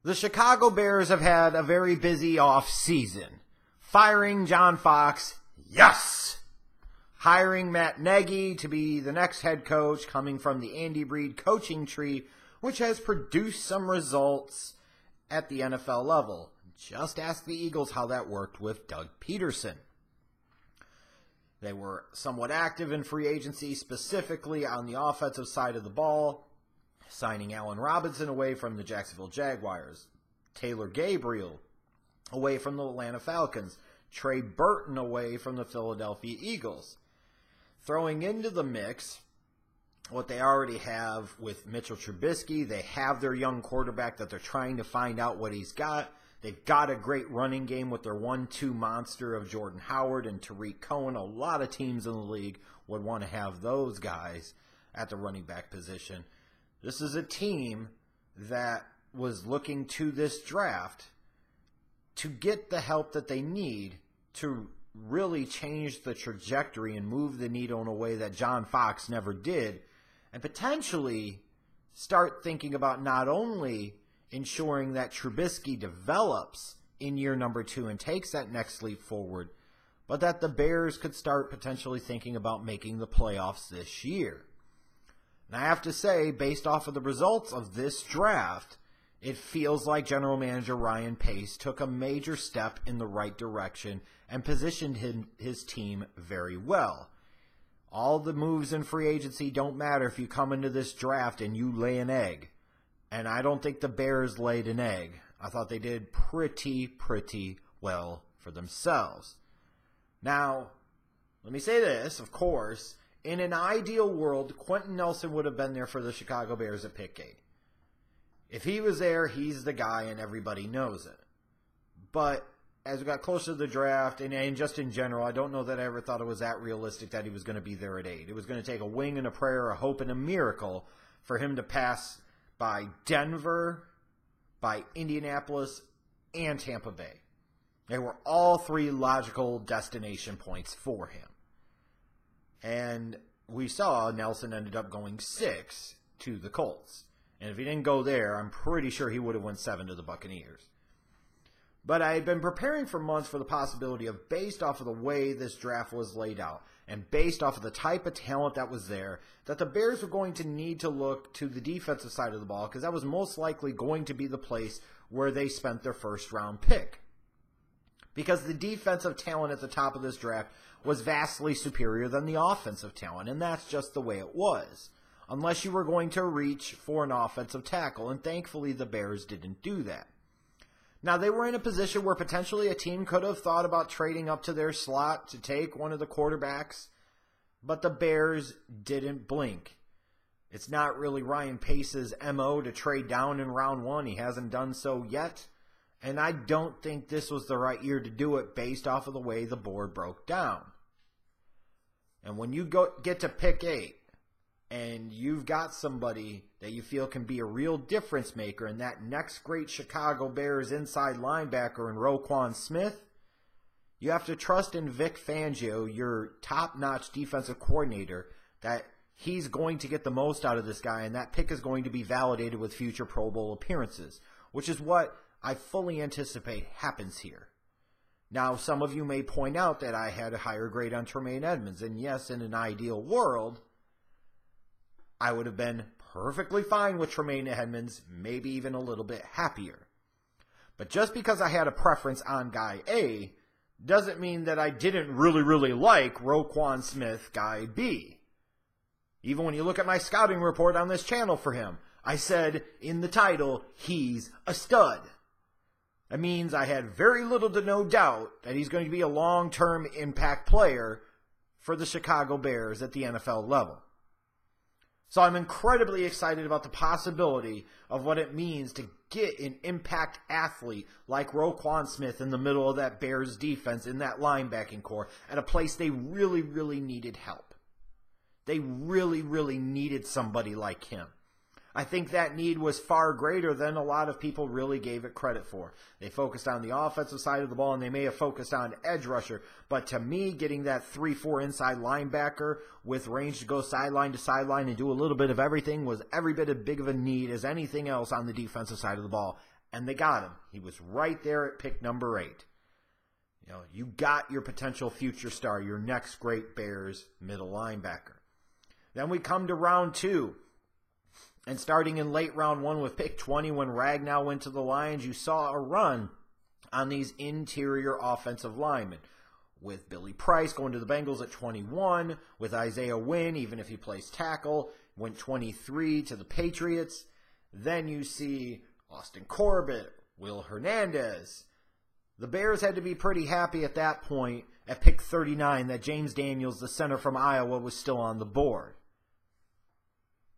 The Chicago Bears have had a very busy offseason. Firing John Fox, yes! Hiring Matt Nagy to be the next head coach, coming from the Andy Reid coaching tree, which has produced some results at the NFL level. Just ask the Eagles how that worked with Doug Peterson. They were somewhat active in free agency, specifically on the offensive side of the ball, signing Allen Robinson away from the Jacksonville Jaguars, Taylor Gabriel away from the Atlanta Falcons, Trey Burton away from the Philadelphia Eagles. Throwing into the mix what they already have with Mitchell Trubisky, they have their young quarterback that they're trying to find out what he's got. They've got a great running game with their 1-2 monster of Jordan Howard and Tariq Cohen. A lot of teams in the league would want to have those guys at the running back position. This is a team that was looking to this draft to get the help that they need to really change the trajectory and move the needle in a way that John Fox never did, and potentially start thinking about not only ensuring that Trubisky develops in year number 2 and takes that next leap forward, but that the Bears could start potentially thinking about making the playoffs this year. And I have to say, based off of the results of this draft, it feels like General Manager Ryan Pace took a major step in the right direction and positioned his team very well. All the moves in free agency don't matter if you come into this draft and you lay an egg. And I don't think the Bears laid an egg. I thought they did pretty well for themselves. Now, let me say this, of course. In an ideal world, Quentin Nelson would have been there for the Chicago Bears at pick 8. If he was there, he's the guy and everybody knows it. But as we got closer to the draft, and just in general, I don't know that I ever thought it was that realistic that he was going to be there at 8. It was going to take a wing and a prayer, a hope and a miracle for him to pass by Denver, by Indianapolis, and Tampa Bay. They were all 3 logical destination points for him. And we saw Nelson ended up going 6 to the Colts. And if he didn't go there, I'm pretty sure he would have went 7 to the Buccaneers. But I had been preparing for months for the possibility of, based off of the way this draft was laid out, and based off of the type of talent that was there, that the Bears were going to need to look to the defensive side of the ball, because that was most likely going to be the place where they spent their first-round pick. Because the defensive talent at the top of this draft was vastly superior than the offensive talent, and that's just the way it was. Unless you were going to reach for an offensive tackle, and thankfully the Bears didn't do that. Now, they were in a position where potentially a team could have thought about trading up to their slot to take one of the quarterbacks, but the Bears didn't blink. It's not really Ryan Pace's MO to trade down in round 1. He hasn't done so yet, and I don't think this was the right year to do it based off of the way the board broke down. And when you get to pick 8, and you've got somebody that you feel can be a real difference maker in that next great Chicago Bears inside linebacker in Roquan Smith, you have to trust in Vic Fangio, your top-notch defensive coordinator, that he's going to get the most out of this guy, and that pick is going to be validated with future Pro Bowl appearances, which is what I fully anticipate happens here. Now, some of you may point out that I had a higher grade on Tremaine Edmonds, and yes, in an ideal world, I would have been perfectly fine with Tremaine Edmonds, maybe even a little bit happier. But just because I had a preference on guy A doesn't mean that I didn't really like Roquan Smith, guy B. Even when you look at my scouting report on this channel for him, I said in the title, he's a stud. That means I had very little to no doubt that he's going to be a long-term impact player for the Chicago Bears at the NFL level. So I'm incredibly excited about the possibility of what it means to get an impact athlete like Roquan Smith in the middle of that Bears defense in that linebacking core at a place they really needed help. They really needed somebody like him. I think that need was far greater than a lot of people really gave it credit for. They focused on the offensive side of the ball, and they may have focused on edge rusher. But to me, getting that 3-4 inside linebacker with range to go sideline to sideline and do a little bit of everything was every bit as big of a need as anything else on the defensive side of the ball And they got him. He was right there at pick number 8. You know, you got your potential future star, your next great Bears middle linebacker. Then we come to round 2. And starting in late round 1 with pick 20, when Ragnow went to the Lions, you saw a run on these interior offensive linemen. With Billy Price going to the Bengals at 21, with Isaiah Wynn, even if he plays tackle, went 23 to the Patriots. Then you see Austin Corbett, Will Hernandez. The Bears had to be pretty happy at that point at pick 39 that James Daniels, the center from Iowa, was still on the board.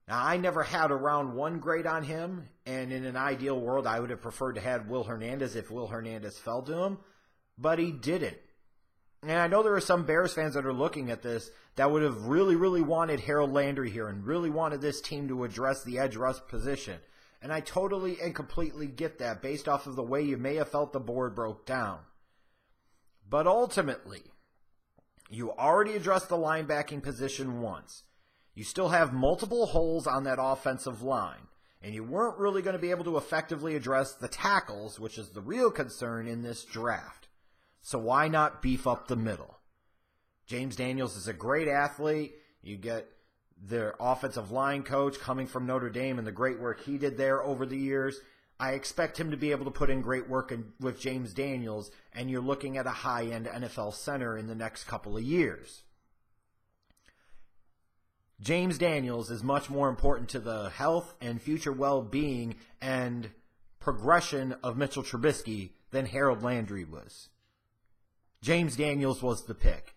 Now, I never had a round 1 grade on him, and in an ideal world, I would have preferred to have Will Hernandez if Will Hernandez fell to him, but he didn't. And I know there are some Bears fans that are looking at this that would have really, really wanted Harold Landry here and really wanted this team to address the edge rush position. And I totally and completely get that based off of the way you may have felt the board broke down. But ultimately, you already addressed the linebacking position once. You still have multiple holes on that offensive line. And you weren't really going to be able to effectively address the tackles, which is the real concern in this draft. So why not beef up the middle? James Daniels is a great athlete. You get their offensive line coach coming from Notre Dame and the great work he did there over the years. I expect him to be able to put in great work with James Daniels, and you're looking at a high-end NFL center in the next couple of years. James Daniels is much more important to the health and future well-being and progression of Mitchell Trubisky than Harold Landry was. James Daniels was the pick,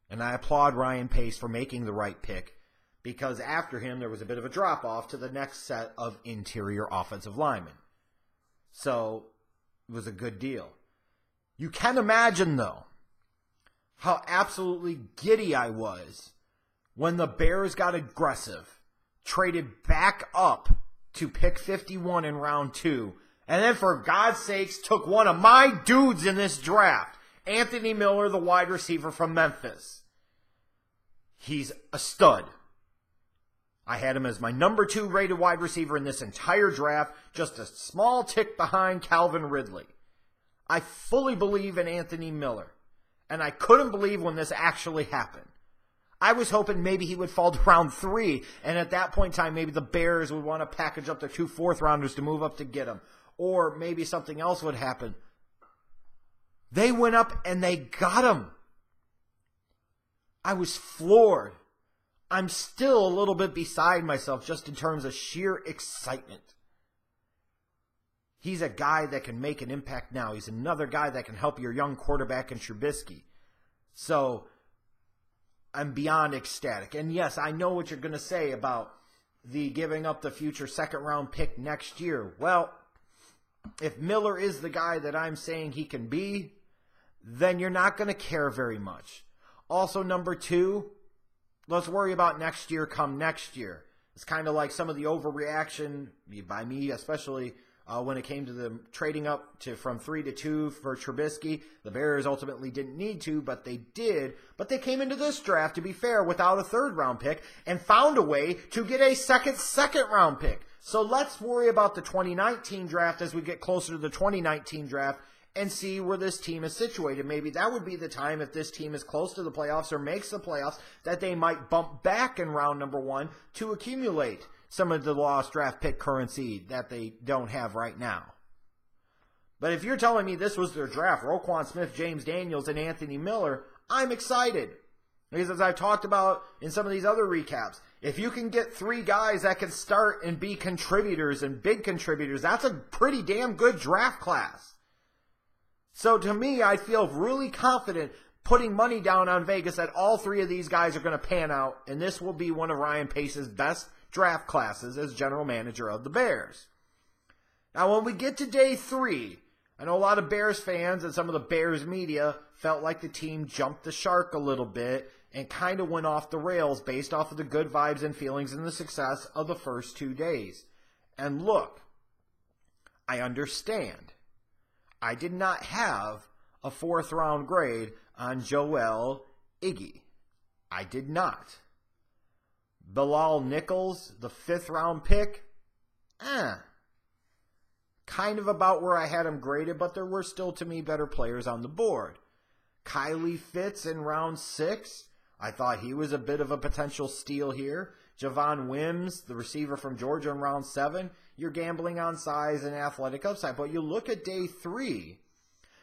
and I applaud Ryan Pace for making the right pick, because after him there was a bit of a drop-off to the next set of interior offensive linemen. So it was a good deal. You can imagine, though, how absolutely giddy I was when the Bears got aggressive, traded back up to pick 51 in round 2, and then for God's sakes took one of my dudes in this draft, Anthony Miller, the wide receiver from Memphis. He's a stud. I had him as my number 2 rated wide receiver in this entire draft, just a small tick behind Calvin Ridley. I fully believe in Anthony Miller, and I couldn't believe when this actually happened. I was hoping maybe he would fall to round 3, and at that point in time, maybe the Bears would want to package up their 2 fourth-rounders to move up to get him, or maybe something else would happen. They went up and they got him. I was floored. I'm still a little bit beside myself just in terms of sheer excitement. He's a guy that can make an impact now. He's another guy that can help your young quarterback in Trubisky. So I'm beyond ecstatic. And yes, I know what you're going to say about the giving up the future second-round pick next year. Well, if Miller is the guy that I'm saying he can be, then you're not going to care very much. Also, number 2, let's worry about next year come next year. It's kind of like some of the overreaction by me, especially when it came to the trading up from 3 to 2 for Trubisky. The Bears ultimately didn't need to, but they did. But they came into this draft, to be fair, without a third-round pick and found a way to get a second-round pick. So let's worry about the 2019 draft as we get closer to the 2019 draft and see where this team is situated. Maybe that would be the time, if this team is close to the playoffs or makes the playoffs, that they might bump back in round number 1 to accumulate some of the lost draft pick currency that they don't have right now. But if you're telling me this was their draft, Roquan Smith, James Daniels, and Anthony Miller, I'm excited. Because as I've talked about in some of these other recaps, if you can get 3 guys that can start and be contributors and big contributors, that's a pretty damn good draft class. So to me, I feel really confident putting money down on Vegas that all 3 of these guys are going to pan out, and this will be one of Ryan Pace's best draft classes as general manager of the Bears. Now, when we get to day 3, I know a lot of Bears fans and some of the Bears media felt like the team jumped the shark a little bit and kind of went off the rails based off of the good vibes and feelings and the success of the first 2 days. And look, I understand. I did not have a 4th-round grade on Joel Iggy. I did not. Bilal Nichols, the 5th-round pick, kind of about where I had him graded, but there were still, to me, better players on the board. Kylie Fitz in round 6. I thought he was a bit of a potential steal here. Javon Wims, the receiver from Georgia in round 7. You're gambling on size and athletic upside. But you look at day 3,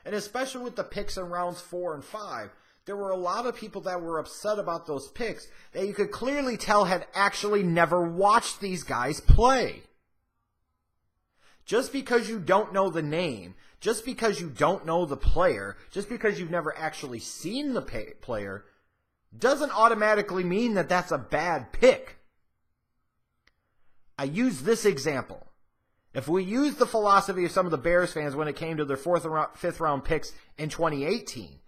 and especially with the picks in rounds 4 and 5, there were a lot of people that were upset about those picks that you could clearly tell had actually never watched these guys play. Just because you don't know the name, just because you don't know the player, just because you've never actually seen the player, doesn't automatically mean that that's a bad pick. I use this example. If we use the philosophy of some of the Bears fans when it came to their 4th and 5th round picks in 2018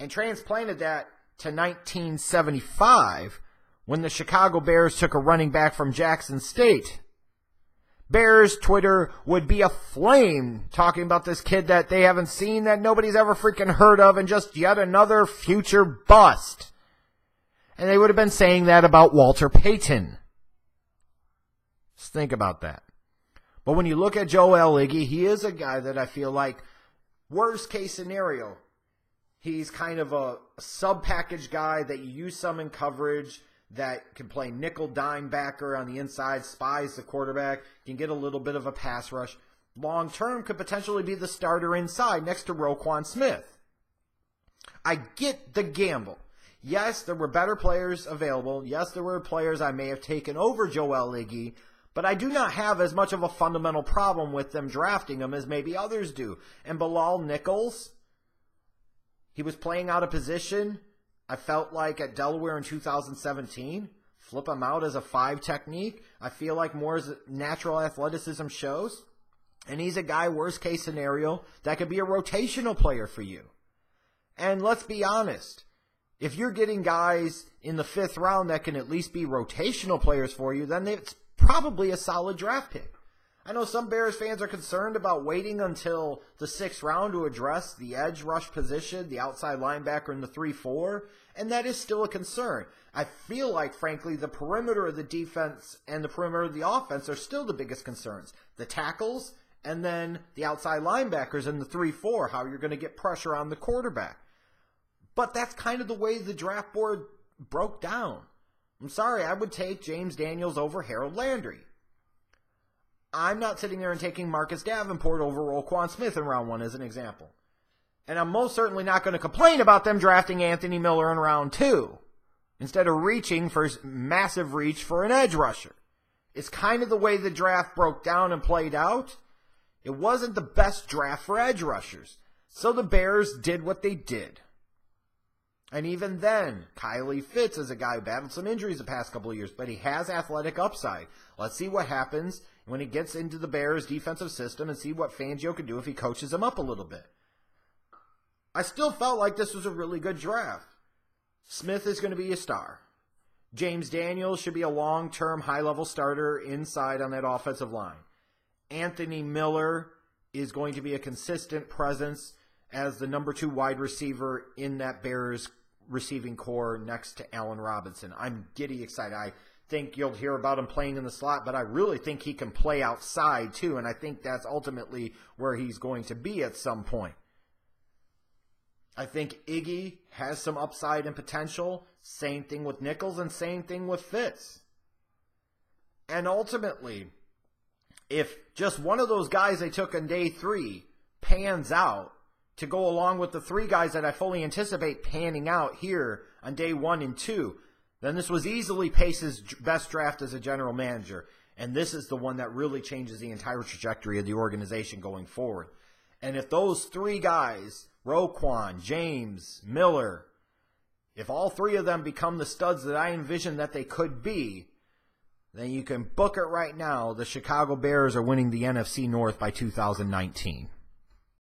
and transplanted that to 1975 when the Chicago Bears took a running back from Jackson State, Bears Twitter would be aflame talking about this kid that they haven't seen, that nobody's ever freaking heard of, and just yet another future bust. And they would have been saying that about Walter Payton. Just think about that. But when you look at Joel Iggy, he is a guy that I feel like, worst case scenario, he's kind of a sub-package guy that you use some in coverage, that can play nickel dime backer on the inside, spies the quarterback, can get a little bit of a pass rush. Long term could potentially be the starter inside next to Roquan Smith. I get the gamble. Yes, there were better players available. Yes, there were players I may have taken over Joel Iggy, but I do not have as much of a fundamental problem with them drafting him as maybe others do. And Bilal Nichols, he was playing out of position, I felt like, at Delaware in 2017. Flip him out as a 5 technique. I feel like more as natural athleticism shows. And he's a guy, worst case scenario, that could be a rotational player for you. And let's be honest. If you're getting guys in the 5th round that can at least be rotational players for you, then it's probably a solid draft pick. I know some Bears fans are concerned about waiting until the 6th round to address the edge rush position, the outside linebacker in the 3-4, and that is still a concern. I feel like, frankly, the perimeter of the defense and the perimeter of the offense are still the biggest concerns. The tackles, and then the outside linebackers in the 3-4, how you're going to get pressure on the quarterback. But that's kind of the way the draft board broke down. I'm sorry, I would take James Daniels over Harold Landry. I'm not sitting there and taking Marcus Davenport over Roquan Smith in round 1 as an example. And I'm most certainly not going to complain about them drafting Anthony Miller in round 2 instead of reaching for massive reach for an edge rusher. It's kind of the way the draft broke down and played out. It wasn't the best draft for edge rushers. So the Bears did what they did. And even then, Kylie Fitz is a guy who battled some injuries the past couple of years, but he has athletic upside. Let's see what happens when he gets into the Bears' defensive system and see what Fangio can do if he coaches him up a little bit. I still felt like this was a really good draft. Smith is going to be a star. James Daniels should be a long-term, high-level starter inside on that offensive line. Anthony Miller is going to be a consistent presence as the number 2 wide receiver in that Bears receiving core next to Allen Robinson. I'm giddy excited. I think you'll hear about him playing in the slot, but I really think he can play outside too, and I think that's ultimately where he's going to be at some point. I think Iggy has some upside and potential. Same thing with Nichols and same thing with Fitz. And ultimately, if just one of those guys they took on day 3 pans out to go along with the 3 guys that I fully anticipate panning out here on day 1 and 2, then this was easily Pace's best draft as a general manager. And this is the one that really changes the entire trajectory of the organization going forward. And if those 3 guys, Roquan, James, Miller, if all 3 of them become the studs that I envision that they could be, then you can book it right now. The Chicago Bears are winning the NFC North by 2019.